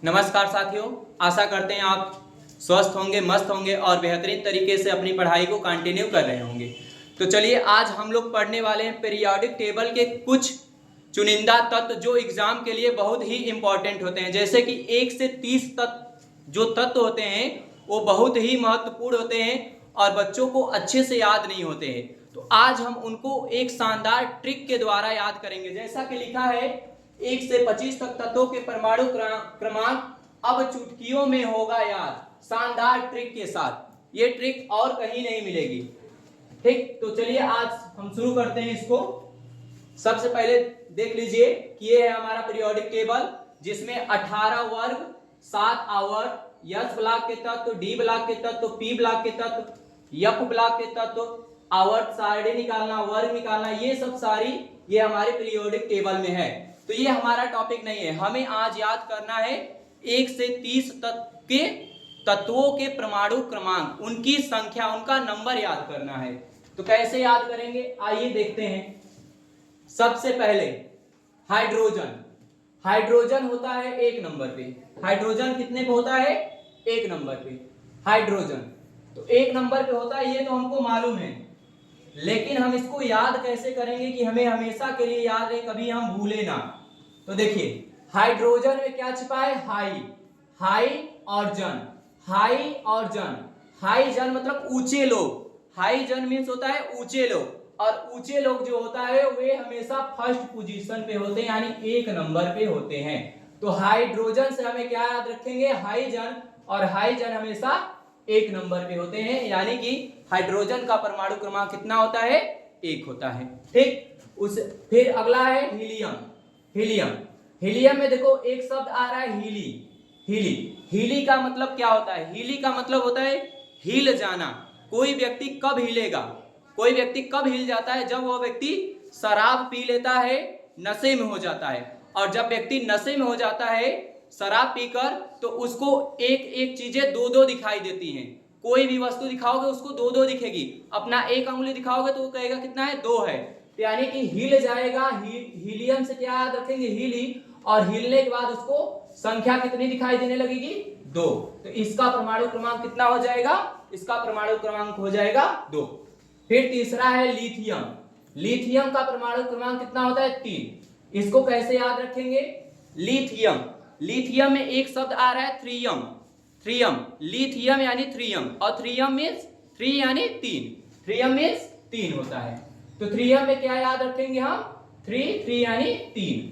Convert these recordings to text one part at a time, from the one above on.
नमस्कार साथियों, आशा करते हैं आप स्वस्थ होंगे, मस्त होंगे और बेहतरीन तरीके से अपनी पढ़ाई को कंटिन्यू कर रहे होंगे। तो चलिए आज हम लोग पढ़ने वाले हैं पीरियोडिक टेबल के कुछ चुनिंदा तत्व जो एग्जाम के लिए बहुत ही इंपॉर्टेंट होते हैं। जैसे कि 1 से 30 तत्व जो तत्व होते हैं वो बहुत ही महत्वपूर्ण होते हैं और बच्चों को अच्छे से याद नहीं होते हैं। तो आज हम उनको एक शानदार ट्रिक के द्वारा याद करेंगे। जैसा कि लिखा है 1 से 25 तक तत्वों के परमाणु क्रमांक अब चुटकियों में होगा याद, शानदार ट्रिक के साथ। ये ट्रिक और कहीं नहीं मिलेगी। ठीक, तो चलिए आज हम शुरू करते हैं इसको। सबसे पहले देख लीजिए कि ये है हमारा पीरियोडिक टेबल जिसमें 18 वर्ग, 7 आवर्त, S ब्लॉक के तत्व, D ब्लॉक के तत्व, P ब्लॉक के तत्व, F ब्लॉक के तत्व, आवर्त सारणी निकालना, वर्ग निकालना, ये सब सारी ये हमारे पीरियोडिक टेबल में है। तो ये हमारा टॉपिक नहीं है, हमें आज याद करना है 1 से 30 तक के तत्वों के परमाणु क्रमांक, उनकी संख्या, उनका नंबर याद करना है। तो कैसे याद करेंगे आइए देखते हैं। सबसे पहले हाइड्रोजन, हाइड्रोजन होता है 1 नंबर पे। हाइड्रोजन कितने पे होता है? 1 नंबर पे हाइड्रोजन। तो 1 नंबर पे होता है, ये तो हमको मालूम है, लेकिन हम इसको याद कैसे करेंगे कि हमें हमेशा के लिए याद है, कभी हम भूले ना। तो देखिए हाइड्रोजन में क्या छिपा है? हाई, हाई और जन, हाई और जन। हाई जन मतलब ऊंचे लोग, हाई जन मीन्स होता है ऊंचे लोग, और ऊंचे लोग जो होता है वे हमेशा फर्स्ट पोजीशन पे होते हैं, यानी 1 नंबर पे होते हैं। तो हाइड्रोजन से हमें क्या याद रखेंगे? हाई जन, और हाई जन हमेशा 1 नंबर पे होते हैं, यानी कि हाइड्रोजन का परमाणु क्रमांक कितना होता है? 1 होता है। ठीक, उस फिर अगला है हीलियम। हीलियम, हीलियम में देखो एक शब्द आ रहा है हीली। हीली, हीली का मतलब क्या होता है? हीली का मतलब होता है हिल जाना। कोई व्यक्ति कब हिलेगा? कोई व्यक्ति कब हिल जाता है? जब वो व्यक्ति शराब पी लेता है, नशे में हो जाता है। और जब व्यक्ति नशे में हो जाता है शराब पीकर, तो उसको एक एक चीजें दो दो दिखाई देती हैं। कोई भी वस्तु दिखाओगे उसको दो दो दिखेगी। अपना एक अंगुली दिखाओगे तो वो कहेगा कितना है? 2 है। यानी कि हिल जाएगा। हीलियम से क्या याद रखेंगे? हीली, और हिलने के बाद उसको संख्या कितनी दिखाई देने लगेगी? 2। तो इसका परमाणु क्रमांक कितना हो जाएगा? इसका परमाणु क्रमांक हो जाएगा 2। फिर तीसरा है लिथियम। लिथियम का परमाणु क्रमांक कितना होता है? 3। इसको कैसे याद रखेंगे? लिथियम, लिथियम में एक शब्द आ रहा है थ्रियम। थ्रियम, लिथियम यानी थ्रियम, और थ्रियम मीन्स 3 यानी 3। थ्रियम मीन्स 3 होता है। तो थ्रियम में क्या याद रखेंगे हम? 3 यानी 3।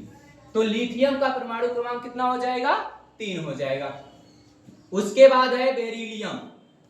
तो लिथियम का परमाणु क्रमांक कितना हो जाएगा? 3 हो जाएगा। उसके बाद है बेरिलियम।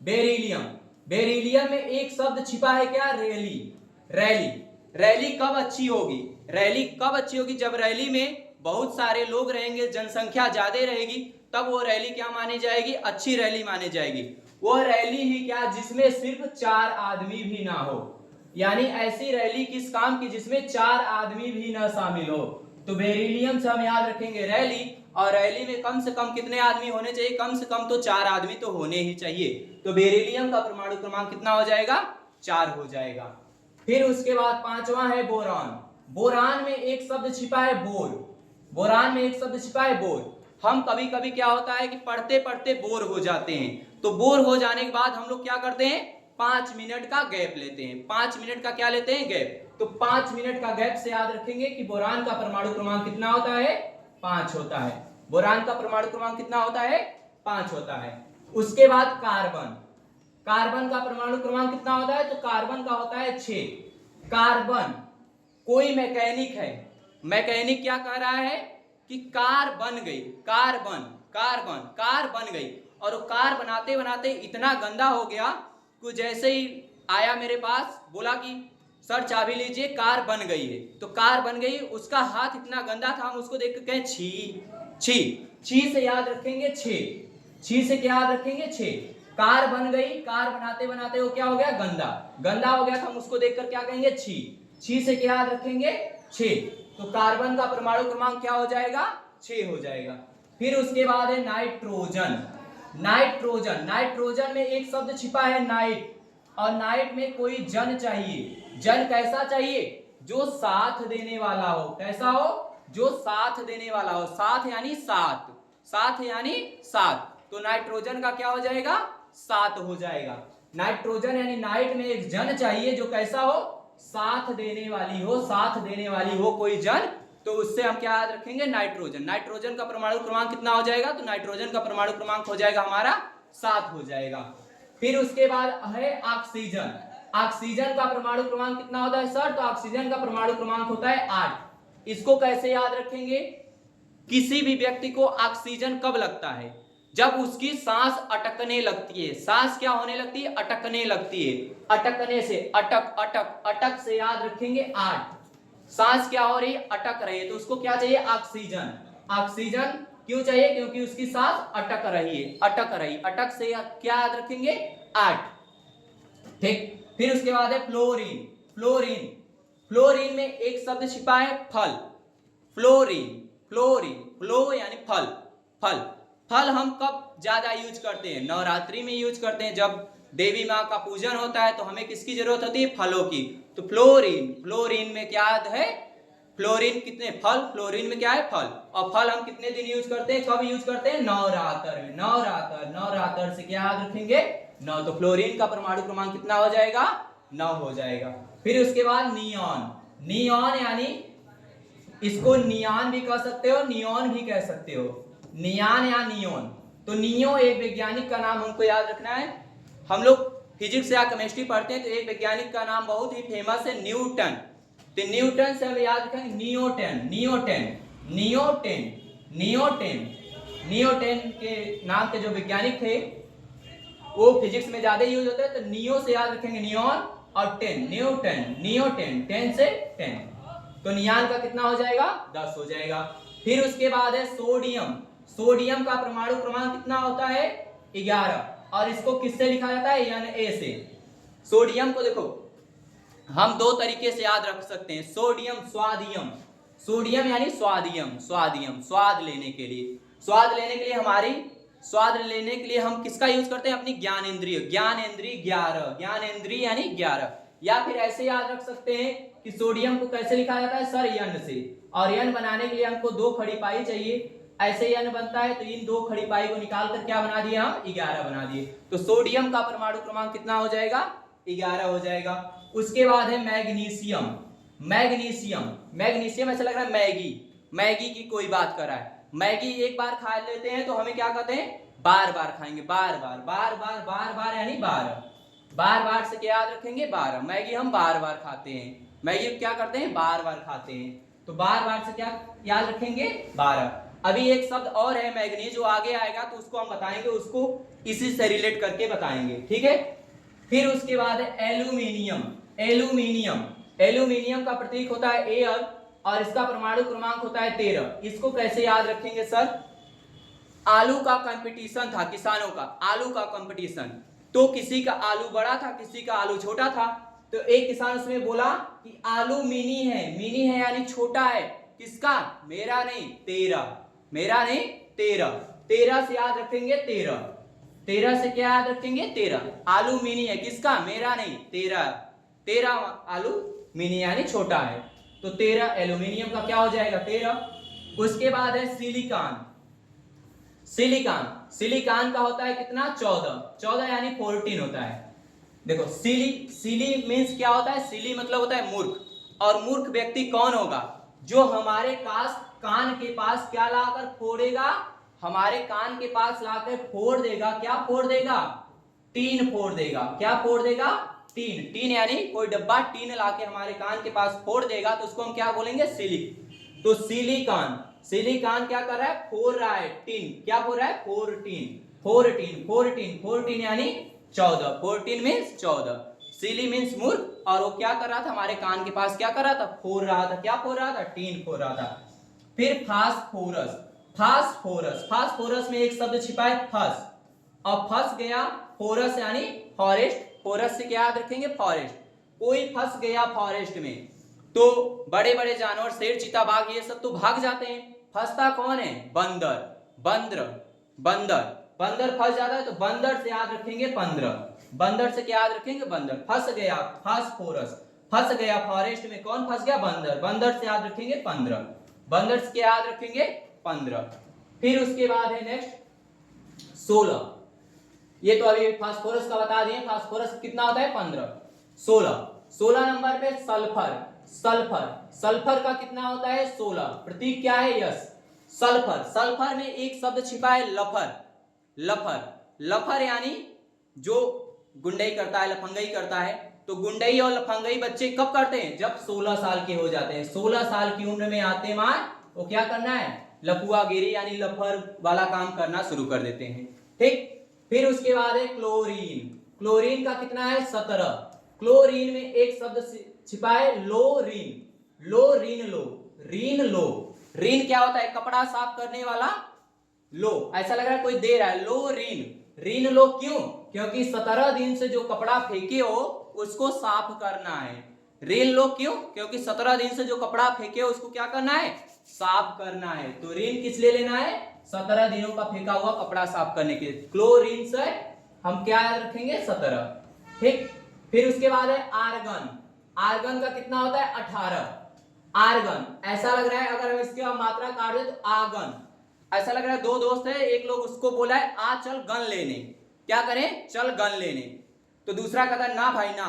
बेरिलियम, बेरिलियम में एक शब्द छिपा है क्या? रैली। रैली, रैली कब अच्छी होगी? रैली कब अच्छी होगी? जब रैली में बहुत सारे लोग रहेंगे, जनसंख्या ज्यादा रहेगी, तब वो रैली क्या मानी जाएगी? अच्छी रैली मानी जाएगी। वो रैली ही क्या? जिसमें सिर्फ 4 आदमी भी ना हो। यानी ऐसी रैली किस काम की? जिसमें 4 आदमी भी ना शामिल हो। तो बेरिलियम से हम याद रखेंगे रैली, और रैली में कम से कम कितने आदमी होने चाहिए? कम से कम तो 4 आदमी तो होने ही चाहिए। तो बेरिलियम का परमाणु क्रमांक कितना हो जाएगा? 4 हो जाएगा। फिर उसके बाद 5वां है बोरान। बोरान में एक शब्द छिपा है बोर। बोरान में एक शब्द छिपा है बोर। हम कभी कभी क्या होता है कि पढ़ते पढ़ते बोर हो जाते हैं, तो बोर हो जाने के बाद हम लोग क्या करते हैं? 5 मिनट का गैप लेते हैं। 5 मिनट का क्या लेते हैं? गैप। तो 5 मिनट का गैप से याद रखेंगे कि बोरान का परमाणु क्रमांक कितना होता है? 5 होता है। बोरान का परमाणु क्रमांक कितना होता है? 5 होता है। उसके बाद कार्बन। कार्बन का परमाणु क्रमांक कितना होता है? तो कार्बन का होता है 6। कार्बन, कोई मैकेनिक है, मैकेनिक क्या कह रहा है कि कार बन गई। कार बन, कार्बन, कार बन गई, और वो कार बनाते बनाते इतना गंदा हो गया कि जैसे ही आया मेरे पास बोला कि सर चाबी लीजिए, कार बन गई है। तो कार बन गई, उसका हाथ इतना गंदा था, हम उसको देख कर कहें छी। छी, छी से याद रखेंगे 6। छी से क्या याद रखेंगे? 6। कार बन गई, कार बनाते बनाते वो क्या हो गया? गंदा। गंदा हो गया तो हम उसको देखकर क्या कहेंगे? छी। छी से क्या याद रखेंगे? 6। तो कार्बन का परमाणु क्रमांक क्या हो जाएगा? 6 हो जाएगा। फिर उसके बाद है नाइट्रोजन। नाइट्रोजन, नाइट्रोजन में एक शब्द छिपा है नाइट, और नाइट में कोई जन चाहिए। जन कैसा चाहिए? जो साथ देने वाला हो। कैसा हो? जो साथ देने वाला हो। साथ यानी 7। साथ यानी सात, तो नाइट्रोजन का क्या हो जाएगा, सात हो जाएगा। नाइट्रोजन यानी नाइट में एक जन चाहिए जो कैसा हो, साथ देने वाली हो, साथ देने वाली हो कोई जन, तो उससे हम क्या याद रखेंगे, नाइट्रोजन। नाइट्रोजन का परमाणु क्रमांक कितना हो जाएगा, तो नाइट्रोजन का परमाणु क्रमांक हो जाएगा हमारा 7 हो जाएगा। फिर उसके बाद है ऑक्सीजन। ऑक्सीजन का परमाणु क्रमांक कितना होता है सर, तो ऑक्सीजन का परमाणु क्रमांक होता है 8। इसको कैसे याद रखेंगे, किसी भी व्यक्ति को ऑक्सीजन कब लगता है, जब उसकी सांस अटकने लगती है। सांस क्या होने लगती है, अटकने लगती है। अटकने से, अटक अटक अटक से याद रखेंगे 8। सांस क्या हो रही है, अटक रही है, तो उसको क्या चाहिए, ऑक्सीजन। ऑक्सीजन क्यों चाहिए, क्योंकि उसकी सांस अटक रही है, अटक रही, अटक से क्या याद रखेंगे 8। ठीक, फिर उसके बाद है फ्लोरीन। फ्लोरीन, फ्लोरीन में एक शब्द छिपा है फल। फ्लोरीन, फ्लोरीन, फ्लो यानी फल, फल। फल हम कब ज्यादा यूज करते हैं, नवरात्रि में यूज करते हैं, जब देवी माँ का पूजन होता है तो हमें किसकी जरूरत होती है, फलों की। तो फ्लोरीन, फ्लोरीन में क्या है, फ्लोरीन कितने, फल, फ्लोरीन में क्या है, फल। और फल हम कितने दिन यूज करते हैं, कब यूज करते हैं, नवरात्र में। नवरात्र, नवरात्र से क्या याद रखेंगे, 9। तो फ्लोरीन का परमाणु क्रमांक कितना हो जाएगा, 9 हो जाएगा। फिर उसके बाद नियॉन। नियॉन यानी इसको नियान भी कह सकते हो, नियोन भी कह सकते हो, नियान या नियोन। तो नियो एक वैज्ञानिक का नाम हमको याद रखना है। हम लोग फिजिक्स या केमिस्ट्री पढ़ते हैं तो एक वैज्ञानिक का नाम बहुत ही फेमस है, न्यूटन। तो न्यूटन से हम याद रखेंगे नियोटेन, नियोटेन, नियोटेन, नियोटेन। नियोटेन के नाम के जो वैज्ञानिक थे वो फिजिक्स में ज्यादा यूज होते हैं, तो नियो से याद रखेंगे नियोन, और टेन, न्यूटन, नियोटेन, 10 से 10। तो नियान का कितना हो जाएगा, 10 हो जाएगा। फिर उसके बाद है सोडियम। सोडियम का परमाणु क्रमांक कितना होता है, 11, और इसको किससे लिखा जाता है, यानी ए से। सोडियम को देखो हम दो तरीके से याद रख सकते हैं, सोडियम, स्वादियम। सोडियम यानी स्वादियम, स्वादियम, स्वाद लेने के लिए, स्वाद लेने के लिए हमारी, स्वाद लेने के लिए हम किसका यूज करते हैं, अपनी ज्ञान इंद्रिय। ज्ञान इंद्रिय 11, ज्ञान इंद्रिय यानी 11। या फिर ऐसे याद रख सकते हैं कि सोडियम को कैसे लिखा जाता है सर, यन से, और यन बनाने के लिए हमको 2 खड़ी पाई चाहिए। ऐसे यन बनता है तो इन 2 खड़ी पाई को निकाल कर क्या बना दिए हम, 11 बना दिए। तो सोडियम का परमाणु क्रमांक कितना हो जाएगा, 11 हो जाएगा। उसके बाद है मैग्नीशियम। मैग्नीशियम, मैग्नीशियम ऐसा लग रहा है मैगी, मैगी की कोई बात कर रहा है। मैगी एक बार खा लेते हैं तो हमें क्या कहते हैं, बार बार खाएंगे, बार बार, बार बार, बार बार यानी 12। बार बार से क्या याद रखेंगे, 12। मैगी हम बार बार खाते हैं, मैगी क्या करते हैं, बार बार खाते हैं, तो बार बार से क्या याद रखेंगे, 12। अभी एक शब्द और है मैग्नीज, जो आगे आएगा तो उसको हम बताएंगे, उसको इसी से रिलेट करके बताएंगे, ठीक है। फिर उसके बाद है एल्यूमिनियम। एल्यूमिनियम, एल्यूमिनियम का प्रतीक होता है Al, और इसका परमाणु क्रमांक होता है 13। इसको कैसे याद रखेंगे सर, आलू का कंपटीशन था किसानों का, आलू का कंपटीशन, तो किसी का आलू बड़ा था, किसी का आलू छोटा था, तो एक किसान उसमें बोला कि आलू मिनी है, मिनी है यानी छोटा है, किसका, मेरा नहीं, तेरा, मेरा नहीं, तेरा। 13 से याद रखेंगे 13, 13 से क्या याद रखेंगे, 13। आलू मिनी है, किसका, मेरा नहीं, तेरा, 13 आलू मिनी यानी छोटा है, तो 13 एल्यूमिनियम का क्या हो जाएगा, 13। उसके बाद है सिलिकॉन। सिलिकॉन, सिलिकॉन का होता है कितना, 14, 14 यानी 14 होता है। देखो सिली, सिली मीन्स क्या होता है, सिली मतलब होता है मूर्ख, और मूर्ख व्यक्ति कौन होगा, जो हमारे पास कान के पास क्या लाकर फोड़ेगा, हमारे कान के पास लाकर फोड़ देगा, क्या फोड़ देगा, टीन फोड़ देगा, क्या फोड़ देगा, टीन। टीन यानी कोई डब्बा टीन लाके हमारे कान के पास फोड़ देगा, तो उसको हम क्या बोलेंगे, सिलिक। तो सिलिकॉन, सिलिकॉन क्या कर रहा है, फोड़ रहा है टीन, क्या फोड़ रहा है, 14, 14, 14, 14 यानी 14, 14 मीन्स 14। सिली मीन्स मूर्ख, और वो क्या कर रहा था, हमारे कान के पास क्या कर रहा था, फोड़ रहा था, क्या फोड़ रहा था, टीन फोड़ रहा था। फिर फास्फोरस। फास्फोरस, फास्फोरस में एक शब्द छिपा है फस, और फंस गया, फोरस यानी फॉरेस्ट, फोरस से क्या याद रखेंगे, फॉरेस्ट। कोई फंस गया फॉरेस्ट में, तो बड़े बड़े जानवर, शेर, चीता, बाघ, ये सब तो भाग जाते हैं, फंसता कौन है, बंदर, बंदर, बंदर, बंदर फंस जाता है, तो बंदर से याद रखेंगे 15। बंदर से क्या याद रखेंगे, बंदर। फंस गया, फास्फोरस, फंस गया फॉरेस्ट में, कौन फंस गया, बंदर, बंदर से याद रखेंगे 15। बंदर से क्या याद रखेंगे, 15। फिर उसके बाद है नेक्स्ट 16, ये तो अभी फास्फोरस का बता दिए, फास्फोरस कितना होता है 15। 16 नंबर पे सल्फर, सल्फर का कितना होता है 16, प्रतीक क्या है यस। सल्फर में एक शब्द छिपा है लफर यानी जो गुंडई करता है, लफंगई करता है। तो गुंडई और लफंगई बच्चे कब करते हैं, जब 16 साल के हो जाते हैं। 16 साल की उम्र में आते मार वो क्या करना है, लफुआगिरी यानी लफर वाला काम करना शुरू कर देते हैं। ठीक, फिर उसके बाद है क्लोरीन का कितना है 17। क्लोरीन में एक शब्द छिपा है रीन क्या होता है, कपड़ा साफ करने वाला लो, ऐसा लग रहा है कोई दे रहा है, रीन लो क्यों, क्योंकि 17 दिन से जो कपड़ा फेंके हो उसको साफ करना है। रीन लो क्यों, क्योंकि 17 दिन से जो कपड़ा फेंके हो उसको क्या करना है, साफ करना है। तो रीन किस लिए लेना है, 17 दिनों का फेंका हुआ कपड़ा साफ करने के लिए। क्लोरीन से हम क्या याद रखेंगे 17। ठीक, फिर उसके बाद है आर्गन का कितना होता है 18। आर्गन ऐसा लग रहा है, अगर हम इसकी मात्रा काट दे तो आगन, ऐसा लग रहा है दो दोस्त है, एक लोग उसको बोला है आ चल गन लेने, क्या करें चल गन लेने, तो दूसरा कहता है ना भाई ना,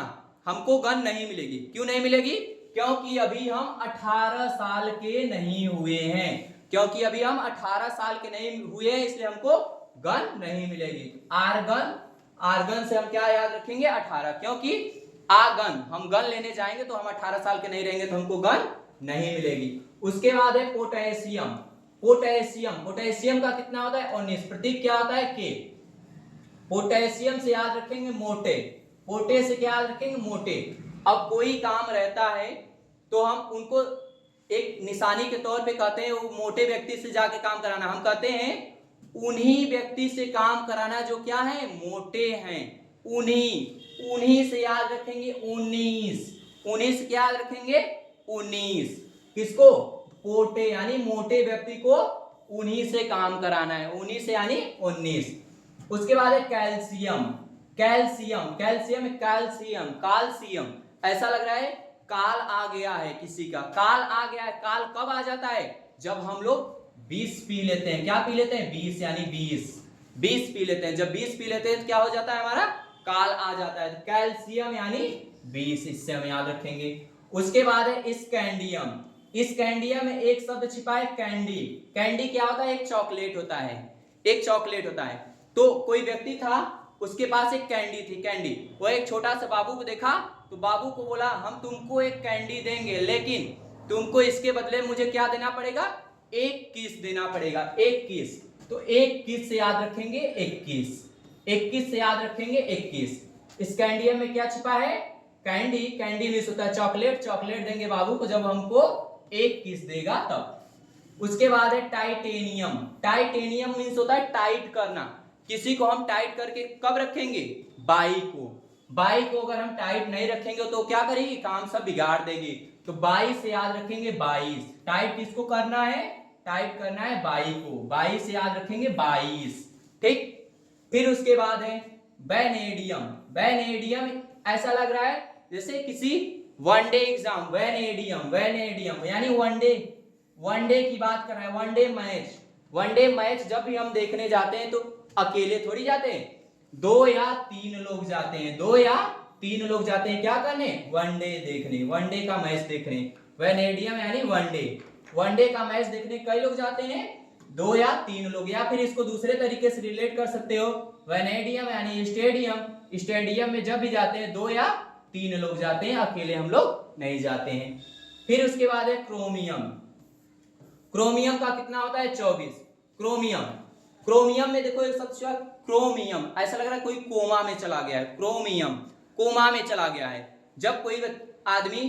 हमको गन नहीं मिलेगी। क्यों नहीं मिलेगी, क्योंकि अभी हम 18 साल के नहीं हुए हैं, क्योंकि अभी हम 18 साल के नहीं हुए हैं, इसलिए हमको गन नहीं मिलेगी। आर्गन से हम क्या याद रखेंगे 18, क्योंकि आगन हम गन लेने जाएंगे तो हम 18 साल के नहीं रहेंगे तो हमको गन नहीं मिलेगी। उसके बाद है पोटेशियम का कितना होता है 19, प्रतीक क्या होता है के। पोटेशियम से याद रखेंगे मोटे, पोटे से क्या याद रखेंगे मोटे। अब कोई काम रहता है तो हम उनको एक निशानी के तौर पे कहते हैं वो मोटे व्यक्ति से जाके काम कराना, हम कहते हैं उन्हीं व्यक्ति से काम कराना जो क्या है मोटे हैं, उन्हीं से याद रखेंगे 19 से क्या याद रखेंगे 19, किसको पोटे यानी मोटे व्यक्ति को उन्हीं से काम कराना है, उन्हीं से यानी 19। उसके बाद है कैल्शियम, ऐसा लग रहा है काल आ गया है किसी का, काल आ गया है। काल कब आ जाता है, जब हम लोग 20 पी लेते हैं, क्या पी लेते हैं 20 यानी 20 पी लेते हैं, जब 20 पी लेते हैं तो क्या हो जाता है हमारा काल आ जाता है। तो कैल्शियम यानी 20, इससे हम याद रखेंगे। उसके बाद है स्कैंडियम में एक शब्द छिपा है कैंडी क्या होता है, एक चॉकलेट होता है। तो कोई व्यक्ति था उसके पास एक कैंडी, वो एक छोटा सा बाबू को देखा तो बाबू को बोला हम तुमको एक कैंडी देंगे, लेकिन तुमको इसके बदले मुझे क्या देना पड़ेगा, एक किस देना पड़ेगा, एक किस। तो एक किस से याद रखेंगे 21 से याद रखेंगे 21। स्कैंडियम में क्या छिपा है कैंडी मिस होता है चॉकलेट देंगे बाबू को जब हमको एक किस देगा तब। उसके बाद है टाइटेनियम मीन्स होता है टाइट करना, किसी को हम टाइट करके कब रखेंगे, बाई को अगर हम टाइट नहीं रखेंगे तो क्या करेगी, काम सब बिगाड़ देगी। तो 22 से याद रखेंगे 22, टाइट किसको करना है, टाइट करना है बाई को, 22 से याद रखेंगे 22। ठीक, फिर उसके बाद है वैनेडियम ऐसा लग रहा है जैसे किसी वनडे एग्जाम, वैनेडियम यानी वनडे की बात कर रहा है, वनडे मैच जब भी हम देखने जाते हैं तो अकेले थोड़ी जाते हैं, 2 या 3 लोग जाते हैं, क्या करने वनडे देखने, वनडे का मैच देखने। वैनेडियम यानी वनडे का मैच देखने कई लोग जाते हैं, 2 या 3 लोग। या फिर इसको दूसरे तरीके से रिलेट कर सकते हो, वैनेडियम यानी स्टेडियम में जब भी जाते हैं 2 या 3 लोग जाते हैं, अकेले हम लोग नहीं जाते हैं। फिर उसके बाद है क्रोमियम का कितना होता है 24। क्रोमियम में देखो एक शब्द क्रोमियम, ऐसा लग रहा है कोई कोमा में चला गया है, कोमा में चला गया है। जब कोई आदमी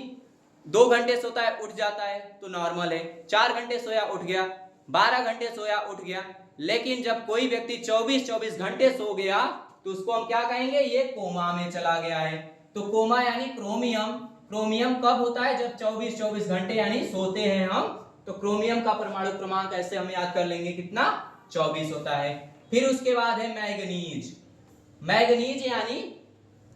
2 घंटे सोता है उठ जाता है तो नॉर्मल है, 4 घंटे सोया उठ गया, 12 घंटे सोया उठ गया, लेकिन जब कोई व्यक्ति 24 घंटे सो गया तो उसको हम क्या कहेंगे, ये कोमा में चला गया है। तो कोमा यानी क्रोमियम कब होता है, जब 24 घंटे यानी सोते हैं हम। तो क्रोमियम का परमाणु क्रमांक ऐसे हम याद कर लेंगे, कितना 24 होता है। फिर उसके बाद है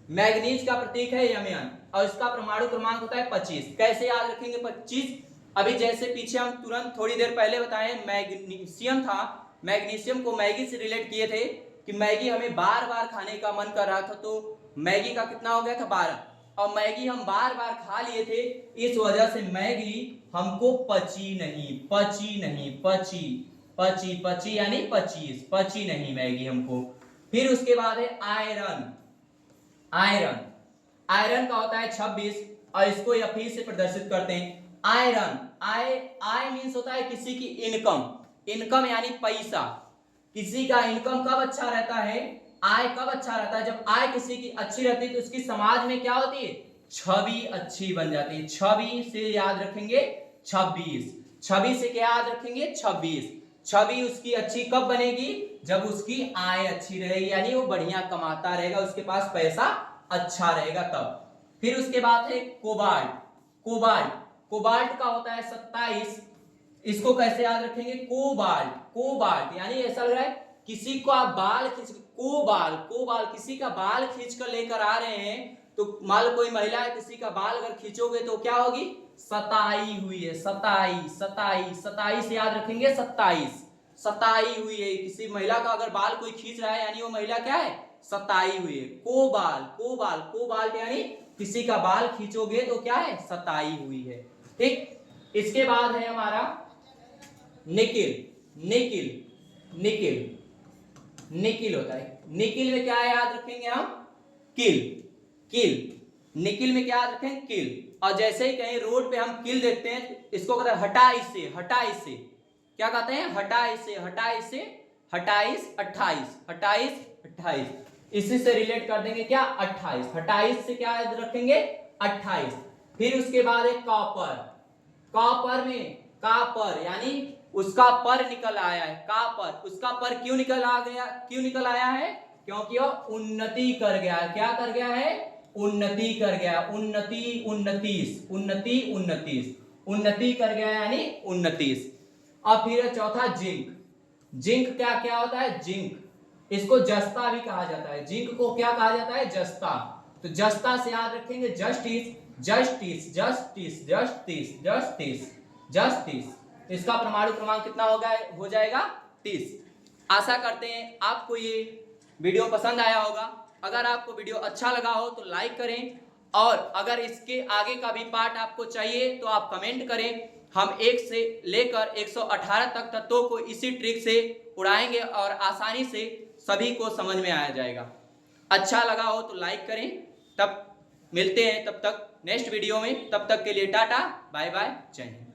मैग्नीज का प्रतीक है Mn और इसका परमाणु क्रमांक होता है 25। कैसे याद रखेंगे 25, अभी जैसे पीछे हम तुरंत थोड़ी देर पहले बताए मैग्नीशियम था, मैग्नीशियम को मैगी से रिलेट किए थे कि मैगी हमें बार बार खाने का मन कर रहा था, तो मैगी का कितना हो गया था 12, और मैगी हम बार बार खा लिए थे, इस वजह से मैगी हमको पची नहीं, पची यानी 25, पची नहीं मैगी हमको। फिर उसके बाद है आयरन। आयरन का होता है 26, और इसको या फिर से प्रदर्शित करते हैं। आयरन, आय मीन्स होता है किसी की इनकम यानी पैसा। किसी का इनकम कब अच्छा रहता है, आय कब अच्छा रहता है, जब आय किसी की अच्छी रहती है तो उसकी समाज में क्या होती है, छवि अच्छी बन जाती है। छवि से याद रखेंगे 26, छवि से क्या याद रखेंगे 26। छवि उसकी अच्छी कब बनेगी, जब उसकी आय अच्छी रहेगी, यानी वो बढ़िया कमाता रहेगा, उसके पास पैसा अच्छा रहेगा तब। फिर उसके बाद है कोबाल्ट का होता है 27। इसको कैसे याद रखेंगे, कोबाल्ट यानी ऐसा लग रहा है किसी को आप बाल खींच, कोबाल किसी का बाल खींच कर लेकर आ रहे हैं, तो मान लो कोई महिला है, किसी का बाल अगर खींचोगे तो क्या होगी, सताई हुई है, सताई से याद रखेंगे 27, सताई हुई है। किसी महिला का अगर बाल कोई खींच रहा है यानी वो महिला क्या है, सताई हुई है। कोबाल्ट यानी किसी का बाल खींचोगे तो क्या है, सताई हुई है। ठीक, इसके बाद है हमारा निकिल होता है। निकिल में क्या याद रखेंगे हम, किल। निकिल में क्या याद रखेंगे, किल। और जैसे ही कहीं रोड पे हम किल देखते हैं, इसको कहते हैं हटा इससे। क्या कहते हैं, हटा इससे, 28। इसी से रिलेट कर देंगे क्या, 28 से क्या याद रखेंगे, 28। फिर उसके बाद है कॉपर में कापर यानी उसका पर निकल आया है, कापर। उसका पर क्यों निकल आया है, क्योंकि वो उन्नति कर गया है। क्या कर गया है, उन्नति कर गया, उन्नति कर गया यानी 29। और फिर चौथा जिंक क्या होता है, जिंक इसको जस्ता भी कहा जाता है। जिंक को क्या कहा जाता है, जस्ता। तो जस्ता से याद रखेंगे जस्टिस। इसका परमाणु क्रमांक कितना हो जाएगा 30। आशा करते हैं आपको ये वीडियो पसंद आया होगा। अगर आपको वीडियो अच्छा लगा हो तो लाइक करें, और अगर इसके आगे का भी पार्ट आपको चाहिए तो आप कमेंट करें। हम 1 से लेकर 118 तक तत्वों को इसी ट्रिक से उड़ाएंगे और आसानी से सभी को समझ में आ जाएगा। अच्छा लगा हो तो लाइक करें। तब मिलते हैं तब तक नेक्स्ट वीडियो में, तब तक के लिए टाटा बाय बाय, जय हिंद।